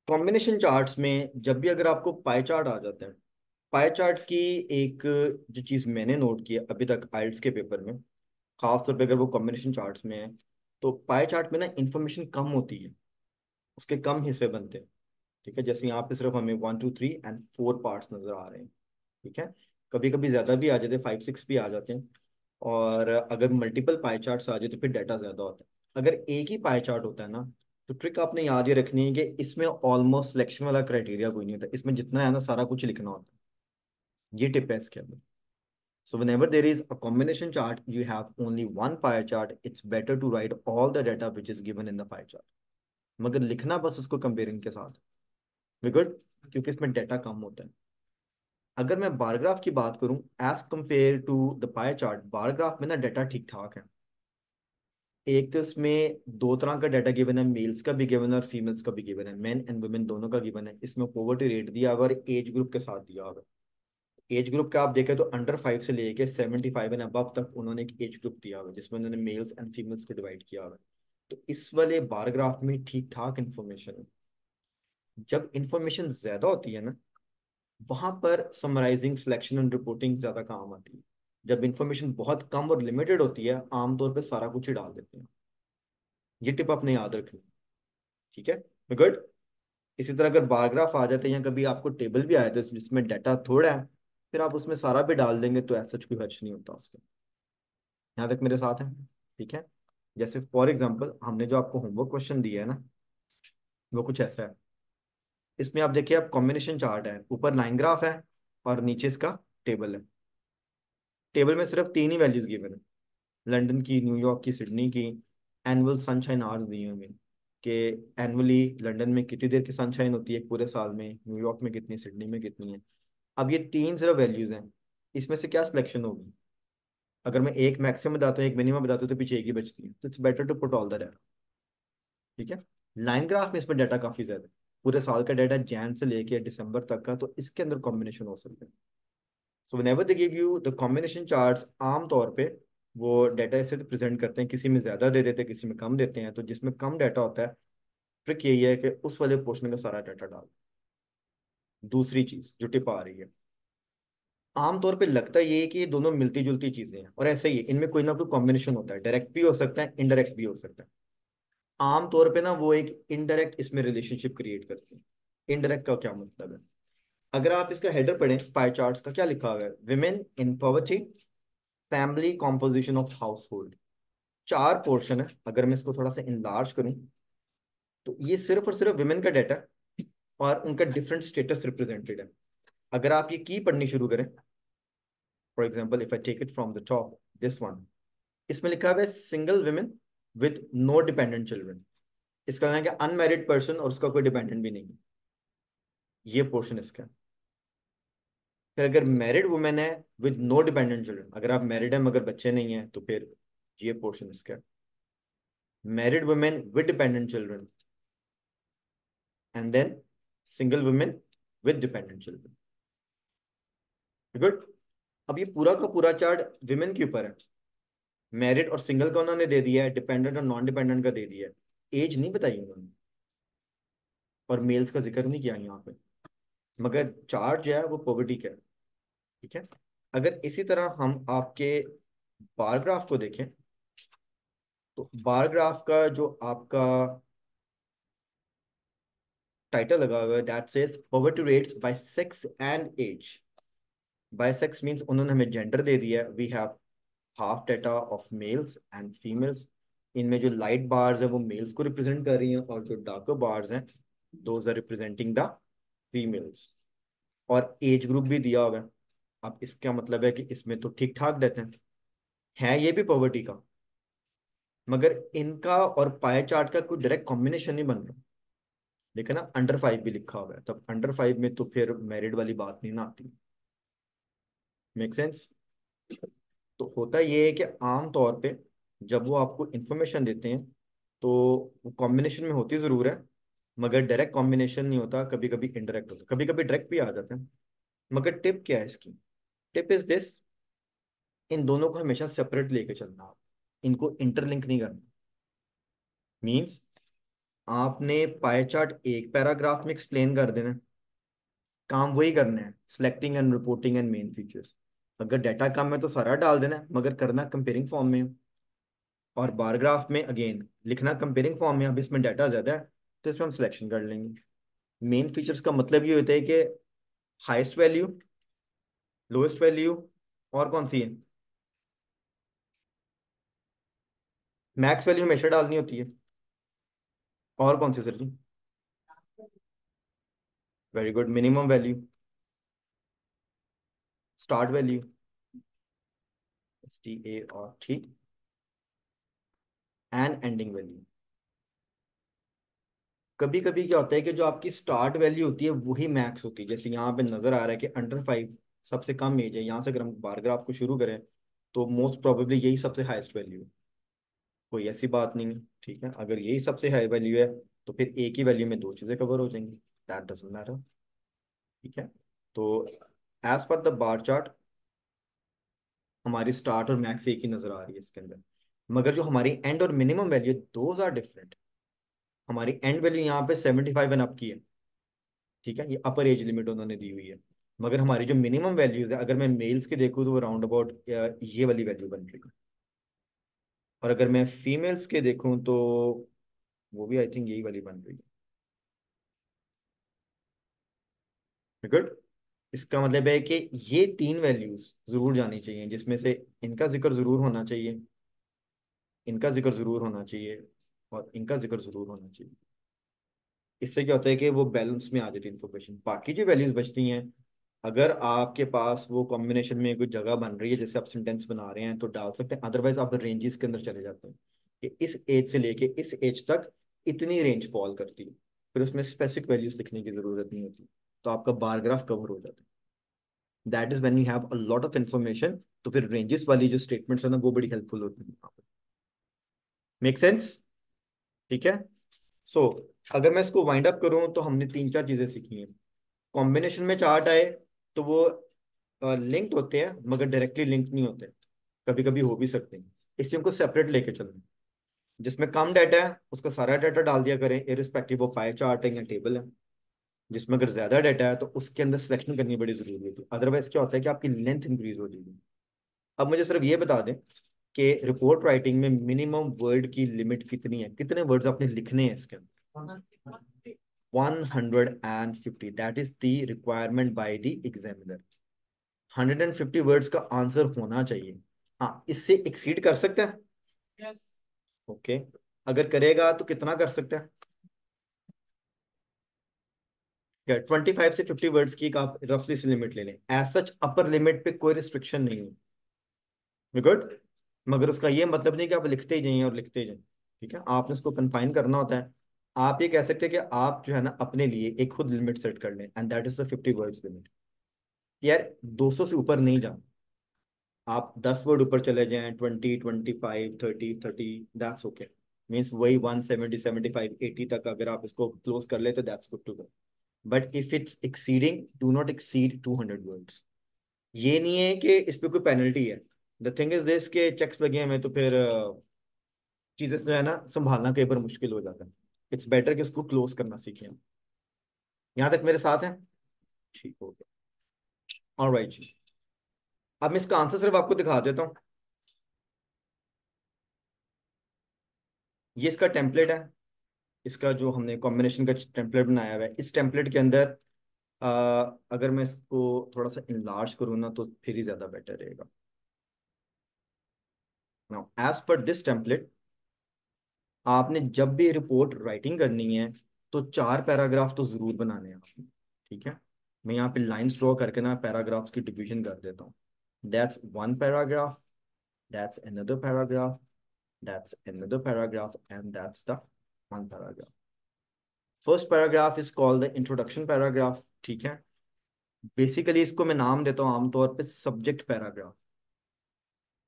Combination charts में जब भी अगर आपको पाई चार्ट आ जाता है, पाई चार्ट की एक जो चीज़ मैंने नोट की है अभी तक आइल्स के पेपर में, खास तौर पे अगर वो कॉम्बिनेशन चार्ट्स में है, तो पाई चार्ट में ना इंफॉर्मेशन कम होती है, उसके कम हिस्से बनते हैं। ठीक है, जैसे यहाँ पे सिर्फ हमें 1 2 3 एंड 4 पार्ट्स नजर आ रहे हैं। ठीक है, कभी कभी ज्यादा भी आ जाते हैं, 5 6 भी आ जाते हैं। और अगर मल्टीपल पाई चार्ट्स आ जाए तो फिर डाटा ज्यादा होता है। अगर एक ही पाई चार्ट होता है ना, तो ट्रिक आपने याद ये रखनी है कि इसमें ऑलमोस्ट सिलेक्शन वाला क्राइटेरिया कोई नहीं होता, इसमें जितना है ना सारा कुछ लिखना होता है। ये टिप है इसके अंदर। So whenever there is a combination chart, you have only one pie chart. It's better to write all the data which is given in the pie chart. मगर लिखना बस उसको कंपेयरिंग के साथ गुड, क्योंकि इसमें डाटा कम होता है। अगर मैं बार ग्राफ की बात करूं, as compare to the pie chart, bar graph में ना डाटा ठीक ठाक है। एक तो इसमें दो तरह का डाटा गिवन है, मेल्स का भी गिवन है और फीमेल्स का भी गिवन है, मेन एंड वुमेन दोनों का गिवन है। इसमें पॉवर्टी रेट दिया हुआ और एज ग्रुप के साथ दिया हुआ है। एज ग्रुप का आप देखें तो अंडर 5 से लेके 75 एंड अबव तक उन्होंने एक एज ग्रुप दिया हुआ है, जिसमें उन्होंने मेल्स एंड फीमेल्स को डिवाइड किया हुआ है। तो इस वाले बार ग्राफ में ठीक ठाक इन्फॉर्मेशन है। जब इंफॉर्मेशन ज्यादा होती है ना, वहां पर समराइजिंग, सिलेक्शन एंड रिपोर्टिंग ज्यादा काम आती है। जब इंफॉर्मेशन बहुत कम और लिमिटेड होती है, आमतौर पर सारा कुछ ही डाल देते हैं। ये टिप आपने याद रखनी। ठीक है, गुड। इसी तरह अगर बार ग्राफ आ जाते हैं या कभी आपको टेबल भी आया तो जिसमें डाटा थोड़ा है, फिर आप उसमें सारा भी डाल देंगे तो ऐसा कोई हर्ज नहीं होता उसका। यहाँ तक मेरे साथ है? ठीक है। जैसे फॉर एग्जाम्पल हमने जो आपको होमवर्क क्वेश्चन दिया है ना, वो कुछ ऐसा है। इसमें आप देखिए, आप कॉम्बिनेशन चार्ट है, ऊपर लाइन ग्राफ है और नीचे इसका टेबल है। टेबल में सिर्फ तीन ही वैल्यूज गिवन है, लंदन की, न्यूयॉर्क की, सिडनी की। एनुअल सनशाइन आवर्स दिए हुए हैं कि एनुअली लंदन में कितनी देर की सनशाइन होती है पूरे साल में, न्यूयॉर्क में कितनी, सिडनी में कितनी है। अब ये तीन सिर्फ वैल्यूज हैं, इसमें से क्या सिलेक्शन होगी? अगर मैं एक मैक्सिमम बताता हूँ एक मिनिमम बताता हूँ तो पीछे एक ही बचती है, तो it's better to put all the data. ठीक है। लाइन ग्राफ में इसमें डाटा काफी ज्यादा है, पूरे साल का डाटा जैन से लेके दिसंबर तक का, तो इसके अंदर कॉम्बिनेशन हो सकते हैं। So whenever they give you the combination charts, आम तौर पे वो डाटा ऐसे प्रेजेंट करते हैं, किसी में ज्यादा दे देते हैं, किसी में कम देते हैं। तो जिसमें कम डाटा होता है, ट्रिक यही है कि उस वाले पोर्शन का सारा डाटा डाल। दूसरी चीज जो टिप आ रही है, आमतौर पे लगता ये है कि ये दोनों मिलती जुलती चीजें हैं, और ऐसा ही है, इनमें कोई ना कोई कॉम्बिनेशन होता है, डायरेक्ट भी हो सकता है, इनडायरेक्ट भी हो सकता है। आमतौर पे ना वो एक इनडायरेक्ट इसमें रिलेशनशिप क्रिएट करते हैं। इनडायरेक्ट का क्या मतलब है? अगर आप इसका हेडर पढ़ें, पाई चार्ट्स का क्या लिखा हुआ है? Women in poverty, family composition of house hold. चार पोर्शन है, अगर मैं इसको थोड़ा सा इनलार्ज करूं, तो ये सिर्फ और सिर्फ विमेन का डाटा है और उनका डिफरेंट स्टेटस रिप्रेजेंटेड है। अगर आप ये की पढ़नी शुरू करें, for example if I take it from the top, this one, इसमें लिखा हुआ है single women with no dependent children. इसका मतलब है कि अनमैरिड पर्सन और उसका कोई डिपेंडेंट भी नहीं है, ये पोर्शन इसका है। फिर अगर मैरिड वुमेन है विद नो डिपेंडेंट चिल्ड्रन, अगर आप मैरिड हैं मगर बच्चे नहीं हैं, तो फिर ये पोर्शन इसका है। Married women with dependent children, and then single women with dependent children. Good. अब ये पूरा का पूरा चार्ट विमेन के ऊपर है। मैरिड और सिंगल का उन्होंने दे दिया है, डिपेंडेंट और नॉन डिपेंडेंट का दे दिया है, एज नहीं बताई उन्होंने, और मेल्स का जिक्र नहीं किया यहाँ पे। मगर चार्ट जो है वो पॉवर्टी का है। ठीक है। अगर इसी तरह हम आपके बार ग्राफ को देखें, तो बार ग्राफ का जो आपका टाइटल लगा हुआ है, that says poverty rates by sex and age. By sex means उन्होंने हमें जेंडर दे दिया है, we have half data of males and females. इनमें जो लाइट बार्स है वो मेल्स को रिप्रेजेंट कर रही हैं, और जो डार्कर बार्स हैं those are representing the females. और एज ग्रुप भी दिया हुआ है। अब इसका मतलब है कि इसमें तो ठीक ठाक रहते हैं, है ये भी पॉवर्टी का, मगर इनका और पाए चार्ट का कोई डायरेक्ट कॉम्बिनेशन नहीं बन रहा। देखा ना, अंडर 5 भी लिखा हुआ है, तब अंडर 5 में तो फिर मैरिड वाली बात नहीं ना आती। Make sense? तो होता ये है कि आम तौर पे जब वो आपको इंफॉर्मेशन देते हैं, तो वो कॉम्बिनेशन में होती ज़रूर है, मगर डायरेक्ट कॉम्बिनेशन नहीं होता, कभी कभी इनडायरेक्ट होता, कभी कभी डायरेक्ट भी आ जाते हैं। मगर टिप क्या है इसकी? टिप इज दिस, इन दोनों को हमेशा सेपरेट लेके चलना, आप इनको इंटरलिंक नहीं करना। मीन्स आपने पाई चार्ट एक पैराग्राफ में एक्सप्लेन कर देना है। काम वही करना है, selecting and reporting and main features. अगर डाटा कम है तो सारा डाल देना है, मगर करना कंपेयरिंग फॉर्म में है। और बार ग्राफ में अगेन लिखना कंपेयरिंग फॉर्म में। अब इसमें डाटा ज़्यादा है तो इसमें हम सिलेक्शन कर लेंगे। मेन फीचर्स का मतलब ये होता है कि हाईएस्ट वैल्यू, लोएस्ट वैल्यू, और कौन सी है, मैक्स वैल्यू हमेशा डालनी होती है। और कौन सी sir ji? Very good. Minimum value, start value, STA और ठीक, एंड एंडिंग वैल्यू। कभी कभी क्या होता है कि जो आपकी स्टार्ट वैल्यू होती है वही मैक्स होती है। जैसे यहाँ पे नजर आ रहा है कि अंडर 5 सबसे कम एज है, यहाँ से अगर हम बार ग्राफ को शुरू करें तो मोस्ट प्रोबेबली यही सबसे हाईएस्ट वैल्यू है। कोई ऐसी बात नहीं है, ठीक है। अगर यही सबसे हाई वैल्यू है तो फिर एक ही वैल्यू में दो चीजें कवर हो जाएंगी। दैट डजंट मैटर, ठीक है। तो as per the bar chart हमारी स्टार्ट और मैक्स एक ही नजर आ रही है इसके अंदर, मगर जो हमारी एंड और minimum value those are different. हमारी एंड वैल्यू यहाँ पे 75 एंड अप की है, ठीक है, ये अपर एज लिमिट उन्होंने दी हुई है। मगर हमारी जो मिनिमम वैल्यूज है, अगर मैं मेल्स के देखूँ तो वो राउंड अबाउट ये वाली वैल्यू बन रही है। और अगर मैं फीमेल्स के देखूँ तो वो भी आई थिंक यही वाली बन रही है। गुड। इसका मतलब है कि ये तीन वैल्यूज जरूर जानी चाहिए, जिसमें से इनका जिक्र जरूर होना चाहिए, इनका जिक्र जरूर होना चाहिए, और इनका जिक्र जरूर होना चाहिए। इससे क्या होता है कि वो बैलेंस में आ जाती है इन्फॉर्मेशन। बाकी जो वैल्यूज बचती हैं, अगर आपके पास वो कॉम्बिनेशन में कोई जगह बन रही है जैसे आप सेंटेंस बना रहे हैं तो डाल सकते हैं, अदरवाइज आप रेंजेस के अंदर चले जाते हैं कि इस एज से लेके इस एज तक इतनी रेंज फॉल करती है। फिर उसमें स्पेसिफिक वैल्यूज लिखने की जरूरत नहीं होती, तो आपका बार ग्राफ कवर हो जाता है। That is when you have a lot of information, तो फिर रेंजेस वाली जो स्टेटमेंट्स है ना वो बड़ी हेल्पफुल होती है। Make sense? ठीक है। सो अगर मैं इसको वाइंड अप करूं तो हमने तीन चार चीजें सीखी हैं। कॉम्बिनेशन में चार्ट आए तो वो लिंक्ड होते हैं मगर डायरेक्टली लिंक नहीं होते, कभी कभी हो भी सकते हैं। इसलिए उनको सेपरेट लेके चलना। जिसमें कम डाटा है उसका सारा डाटा डाल दिया करें, इरिस्पेक्टिव ऑफ पाई चार्ट है या टेबल है। जिसमें अगर ज्यादा डाटा है तो उसके अंदर सिलेक्शन करनी बड़ी जरूरी होती है, अदरवाइज क्या होता है कि आपकी लेंथ इंक्रीज हो जाएगी। अब मुझे सिर्फ ये बता दें कि रिपोर्ट राइटिंग में मिनिमम वर्ड की लिमिट कितनी है, कितने वर्ड्स आपने लिखने हैं इसके अंदर? 150, that is the requirement by the examiner. 150 words का आंसर होना चाहिए। हाँ, इससे एक्सीड कर सकता है। यस। ओके। अगर करेगा तो कितना कर सकता है? क्या 25 से 50 वर्ड्स की एक आप रफली सी लिमिट ले लें। एज सच अपर लिमिट पे कोई रिस्ट्रिक्शन नहीं है, गुड। मगर उसका ये मतलब नहीं कि आप लिखते ही जाइए और लिखते ही जाइए, ठीक है। आपने उसको कन्फाइन करना होता है। आप ये कह सकते हैं कि आप जो है ना अपने लिए एक खुद लिमिट सेट कर लें, and that is the 50 words limit. यार 200 से ऊपर नहीं जाना। आप 10 वर्ड ऊपर चले जाएं, 20, 25, 30, 30, दैट्स ओके। मीन्स वही 170, 75, 80 तक अगर आप इसको क्लोज कर ले तो that's good to go. But if it's exceeding, do not exceed 200 words. ये नहीं है कि इस पे कोई पेनल्टी है। द थिंग इज दिस के चेक्स लगे हमें तो फिर चीजें जो है ना संभालना कई बार मुश्किल हो जाता है। इट्स बेटर कि इसको क्लोज करना सीखें। यहाँ तक मेरे साथ हैं? ठीक हो गया। ऑलराइट जी। अब मैं इसका आंसर सिर्फ आपको दिखा देता हूँ। ये इसका टेम्पलेट है। इसका जो हमने कॉम्बिनेशन का टेम्पलेट बनाया हुआ है, इस टेम्पलेट के अंदर अ, अगर मैं इसको थोड़ा सा इनलार्ज करूँ ना तो फिर ही ज़्यादा बेटर रहेगा। Now as per this template, आपने जब भी रिपोर्ट राइटिंग करनी है तो 4 पैराग्राफ तो ज़रूर बनाने हैं आपने, ठीक है। मैं यहाँ पे लाइंस ड्रॉ करके ना पैराग्राफ्स की डिवीजन कर देता हूँ। That's one paragraph, that's another paragraph, that's another paragraph, and that's the one paragraph. First paragraph is called the introduction paragraph, ठीक है। बेसिकली इसको मैं नाम देता हूँ आमतौर पे सब्जेक्ट पैराग्राफ।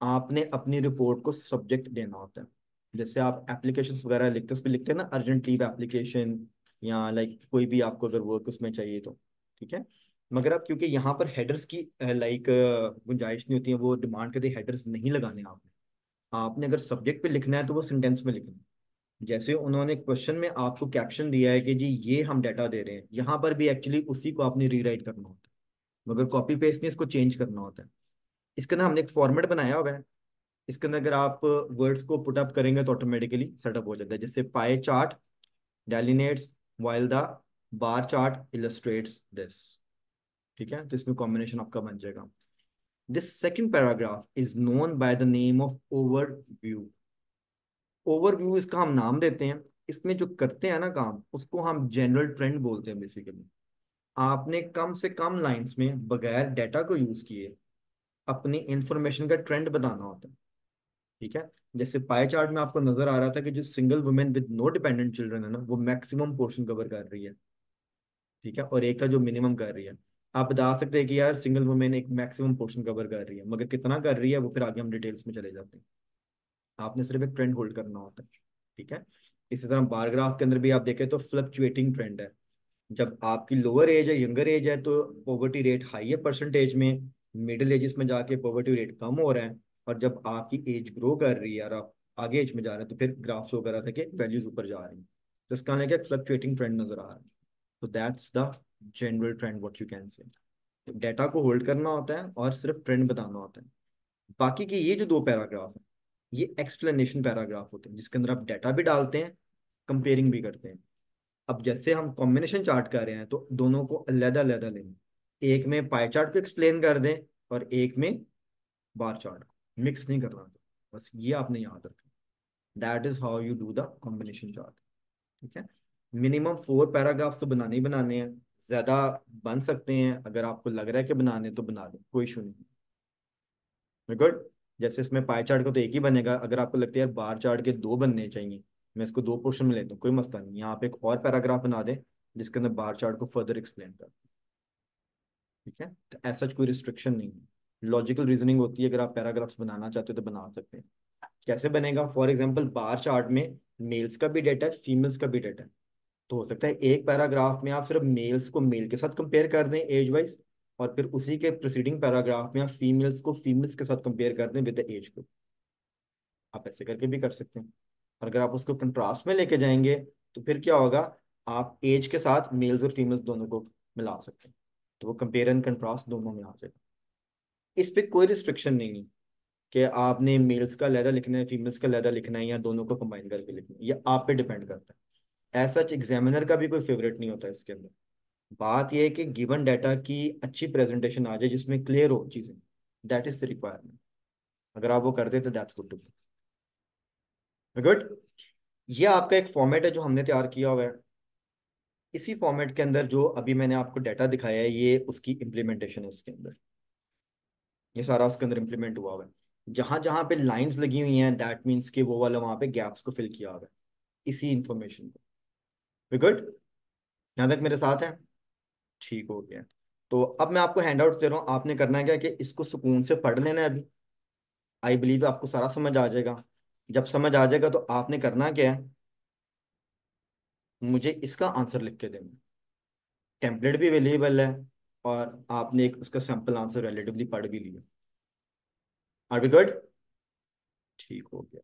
आपने अपनी रिपोर्ट को सब्जेक्ट देना होता है। जैसे आप एप्लीकेशंस वगैरह लिखते हैं, उस पर लिखते हैं ना अर्जेंट लीव एप्लीकेशन, या लाइक कोई भी आपको अगर वर्क उसमें चाहिए तो, ठीक है। मगर अब क्योंकि यहाँ पर हेडर्स की लाइक गुंजाइश नहीं होती है, वो डिमांड करते हेडर्स नहीं लगाने आपने। आपने अगर सब्जेक्ट पे लिखना है तो वो सेंटेंस में लिखना है। जैसे उन्होंने क्वेश्चन में आपको कैप्शन दिया है कि जी ये हम डाटा दे रहे हैं, यहाँ पर भी एक्चुअली उसी को आपने रीराइट करना होता है, मगर कॉपी पेस्ट नहीं, इसको चेंज करना होता है। इसके अंदर हमने एक फॉर्मेट बनाया हुआ है। इसके अंदर अगर आप वर्ड्स को पुट अप करेंगे तो ऑटोमेटिकली सेटअप हो जाता है, जैसे pie chart delineates while the bar chart illustrates this. ठीक है, तो इसमें कॉम्बिनेशन आपका बन जाएगा। This second paragraph is known by the name of overview. Overview इसका हम नाम देते हैं। इसमें जो करते हैं ना काम, उसको हम जनरल ट्रेंड बोलते हैं बेसिकली। आपने कम से कम लाइंस में बगैर डाटा को यूज किए अपनी इंफॉर्मेशन का ट्रेंड बताना होता है। ठीक है, जैसे पाई चार्ट में आपको नजर आ रहा था कि जो single women with no dependent children है ना, वो मैक्सिमम पोर्शन कवर कर रही है। ठीक है, और एक था जो मिनिमम कर रही है। आप बता सकते हैं कि यार सिंगल वुमेन एक मैक्सिमम पोर्शन कवर कर रही है, मगर कितना कर रही है वो फिर आगे हम डिटेल्स में चले जाते हैं। आपने सिर्फ एक ट्रेंड होल्ड करना होता है। ठीक है, इसी तरह बार ग्राफ के अंदर भी आप देखें तो फ्लक्चुएटिंग ट्रेंड है। जब आपकी लोअर एज है, यंगर एज है, तो पॉवर्टी रेट हाई है परसेंटेज में। मिडिल एजेस में जाके पॉवर्टी रेट कम हो रहा है। और जब आपकी एज ग्रो कर रही है और आप आगे एज में जा रहे हैं, तो फिर ग्राफ शो कर रहा था कि वैल्यूज ऊपर जा रही हैं। तो इसका मतलब क्या, फ्लक्चुएटिंग ट्रेंड नजर आ रहा है। तो that's the general trend what you can say. Data को होल्ड करना होता है और सिर्फ ट्रेंड बताना होता है। बाकी के ये जो दो पैराग्राफ है, ये एक्सप्लेनेशन पैराग्राफ होते हैं, जिसके अंदर आप डाटा भी डालते हैं, कंपेयरिंग भी करते हैं। अब जैसे हम कॉम्बिनेशन चार्ट कर रहे हैं तो दोनों को अलग अलग लें। एक में पाई चार्ट को एक्सप्लेन कर दें और एक में बार चार्ट को, मिक्स नहीं करना। बस ये आपने याद रखना। That is how you do the combination chart. ठीक है, मिनिमम 4 पैराग्राफ्स तो बनाने ही बनाने हैं। ज्यादा बन सकते हैं, अगर आपको लग रहा है कि बनाने तो बना दें, कोई इशू नहीं। गुड। जैसे इसमें पाई चार्ट का तो एक ही बनेगा, अगर आपको लगता है यार बार चार्ट के 2 बनने चाहिए, मैं इसको 2 पोर्शन में लेता हूँ, कोई मसला नहीं, यहाँ पे एक और पैराग्राफ बना दें जिसके अंदर बार चार्ट को फर्दर एक्सप्लेन कर। ठीक है, तो ऐसा कोई रिस्ट्रिक्शन नहीं है। लॉजिकल रीजनिंग होती है, अगर आप पैराग्राफ्स बनाना चाहते हो तो बना सकते हैं। कैसे बनेगा, फॉर एग्जाम्पल बार चार्ट में मेल्स का भी डेटा है, फीमेल्स का भी डेटा है। तो हो सकता है एक पैराग्राफ में आप सिर्फ मेल्स को मेल के साथ कंपेयर कर दें एज वाइज, और फिर उसी के प्रीसीडिंग पैराग्राफ में आप फीमेल्स को फीमेल्स के साथ कंपेयर कर दें विद द एज ग्रुप। आप ऐसे करके भी कर सकते हैं। और अगर आप उसको कंट्रास्ट में लेके जाएंगे तो फिर क्या होगा, आप एज के साथ मेल्स और फीमेल्स दोनों को मिला सकते हैं। तो वो कंपेयर एंड कंट्रास्ट दोनों में आ जाएगा। इस पे कोई रिस्ट्रिक्शन नहीं है कि आपने मेल्स का लहदा लिखना है, फीमेल्स का लहदा लिखना है, या दोनों को कंबाइन करके लिखना है। ये आप पे डिपेंड करता है। ऐसा एग्जामिनर का भी कोई फेवरेट नहीं होता इसके अंदर। बात यह है कि गिवन डाटा की अच्छी प्रेजेंटेशन आ जाए जिसमें क्लियर हो चीजें। That is the requirement. अगर आप वो कर देते दैट्स गुड टू गुड। ये आपका एक फॉर्मेट है जो हमने तैयार किया हुआ है। इसी फॉर्मेट के अंदर जो अभी मैंने आपको डाटा दिखाया है, ये उसकी इम्प्लीमेंटेशन है इसके अंदर। ये सारा उसके अंदर इम्प्लीमेंट हुआ हुआ है। जहां जहां पे लाइंस लगी हुई हैं, दैट मीन्स कि वो वाला वहां पे गैप्स को फिल किया हुआ है इसी इंफॉर्मेशन को। गुड, यहाँ तक मेरे साथ है? ठीक हो गया। तो अब मैं आपको हैंड आउट्स दे रहा हूँ, आपने करना है क्या कि इसको सुकून से पढ़ लेना है अभी। आई बिलीव आपको सारा समझ आ जाएगा। जब समझ आ जाएगा तो आपने करना क्या है, मुझे इसका आंसर लिख के देना। टेम्पलेट भी अवेलेबल है, और आपने एक उसका सैंपल आंसर रिलेटिवली पढ़ भी लिया। Are we good? ठीक हो गया।